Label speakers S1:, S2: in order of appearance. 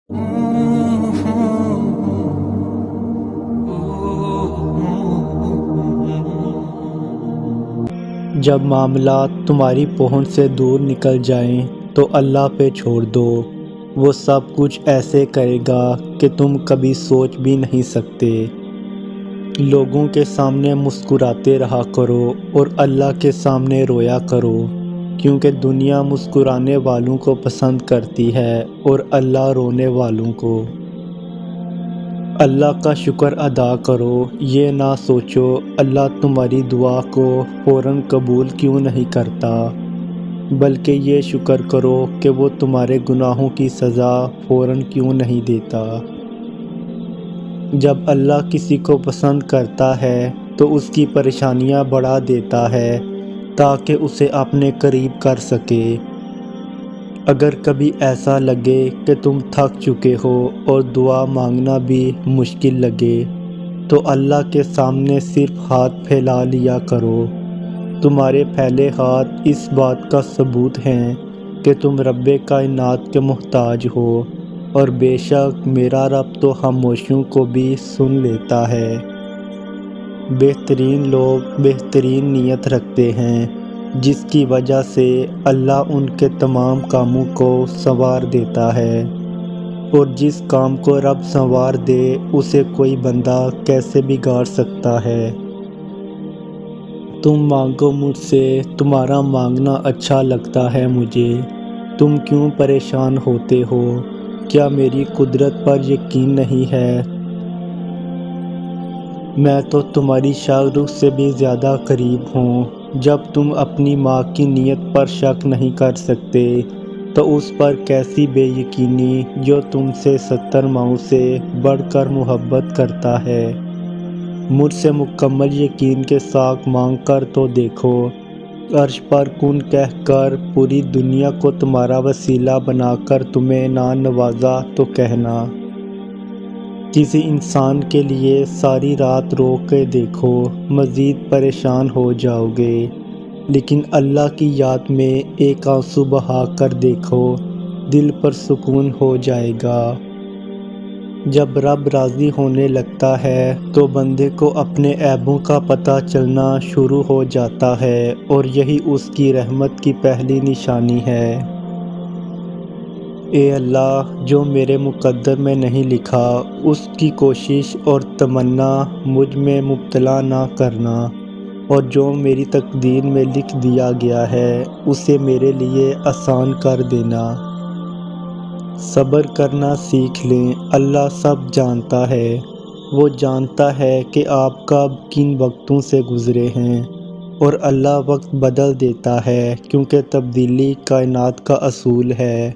S1: جب معاملات تمہاری پہنچ سے دور نکل جائیں تو اللہ پہ چھوڑ دو، وہ سب کچھ ایسے کرے گا کہ تم کبھی سوچ بھی نہیں سکتے۔ لوگوں کے سامنے مسکراتے رہا کرو اور اللہ کے سامنے رویا کرو، کیونکہ دنیا مسکرانے والوں کو پسند کرتی ہے اور اللہ رونے والوں کو۔ اللہ کا شکر ادا کرو، یہ نہ سوچو اللہ تمہاری دعا کو فوراً قبول کیوں نہیں کرتا، بلکہ یہ شکر کرو کہ وہ تمہارے گناہوں کی سزا فوراً کیوں نہیں دیتا۔ جب اللہ کسی کو پسند کرتا ہے تو اس کی پریشانیاں بڑھا دیتا ہے تاکہ اسے اپنے قریب کر سکے۔ اگر کبھی ایسا لگے کہ تم تھک چکے ہو اور دعا مانگنا بھی مشکل لگے تو اللہ کے سامنے صرف ہاتھ پھیلا لیا کرو۔ تمہارے پھیلے ہاتھ اس بات کا ثبوت ہیں کہ تم رب کائنات کے محتاج ہو، اور بے شک میرا رب تو خاموشیوں کو بھی سن لیتا ہے۔ بہترین لوگ بہترین نیت رکھتے ہیں، جس کی وجہ سے اللہ ان کے تمام کاموں کو سنوار دیتا ہے، اور جس کام کو رب سنوار دے اسے کوئی بندہ کیسے بگاڑ سکتا ہے۔ تم مانگو مجھ سے، تمہارا مانگنا اچھا لگتا ہے مجھے، تم کیوں پریشان ہوتے ہو؟ کیا میری قدرت پر یقین نہیں ہے؟ میں تو تمہاری شاہ رخ سے بھی زیادہ قریب ہوں۔ جب تم اپنی ماں کی نیت پر شک نہیں کر سکتے تو اس پر کیسی بے یقینی جو تم سے 70 ماؤں سے بڑھ کر محبت کرتا ہے۔ مجھ سے مکمل یقین کے ساتھ مانگ کر تو دیکھو، عرش پر کن کہہ کر پوری دنیا کو تمہارا وسیلہ بنا کر تمہیں نہ نوازا تو کہنا۔ کسی انسان کے لیے ساری رات رو کے دیکھو، مزید پریشان ہو جاؤ گے، لیکن اللہ کی یاد میں ایک آنسو بہا کر دیکھو، دل پر سکون ہو جائے گا۔ جب رب راضی ہونے لگتا ہے تو بندے کو اپنے عیبوں کا پتہ چلنا شروع ہو جاتا ہے، اور یہی اس کی رحمت کی پہلی نشانی ہے۔ اے اللہ، جو میرے مقدر میں نہیں لکھا اس کی کوشش اور تمنا مجھ میں مبتلا نہ کرنا، اور جو میری تقدیر میں لکھ دیا گیا ہے اسے میرے لیے آسان کر دینا۔ صبر کرنا سیکھ لیں، اللہ سب جانتا ہے، وہ جانتا ہے کہ آپ کب کن وقتوں سے گزرے ہیں، اور اللہ وقت بدل دیتا ہے کیونکہ تبدیلی کائنات کا اصول ہے۔